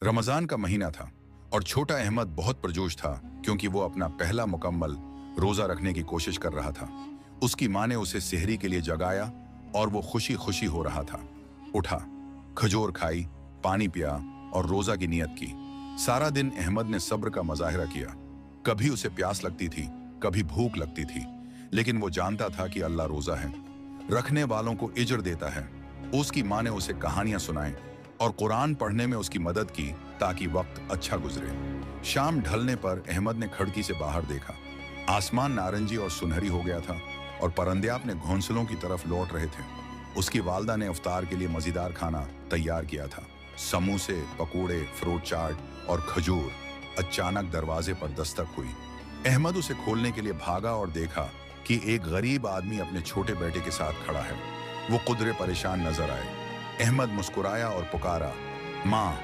रमजान का महीना था और छोटा अहमद बहुत पुरजोश था क्योंकि वो अपना पहला मुकम्मल रोजा रखने की कोशिश कर रहा था। उसकी माँ ने उसे सेहरी के लिए जगाया और वो खुशी खुशी हो रहा था। उठा, खजूर खाई, पानी पिया और रोजा की नियत की। सारा दिन अहमद ने सब्र का मुजाहिरा किया। कभी उसे प्यास लगती थी, कभी भूख लगती थी, लेकिन वो जानता था कि अल्लाह रोजा है, रखने वालों को इज्र देता है। उसकी माँ ने उसे कहानियां सुनाई और कुरान पढ़ने में उसकी मदद की ताकि वक्त अच्छा गुजरे। शाम ढलने पर अहमद ने खिड़की से बाहर देखा। आसमान नारंगी और सुनहरी हो गया था और परिंदे अपने घोंसलों की तरफ लौट रहे थे। उसकी वालदा ने इफ्तार के लिए मजेदार खाना तैयार किया था। समोसे, पकोड़े, फ्रूट चाट और खजूर। अचानक दरवाजे पर दस्तक हुई। अहमद उसे खोलने के लिए भागा और देखा कि एक गरीब आदमी अपने छोटे बेटे के साथ खड़ा है। वो कुदरे परेशान नजर आए। अहमद मुस्कुराया और पुकारा, माँ।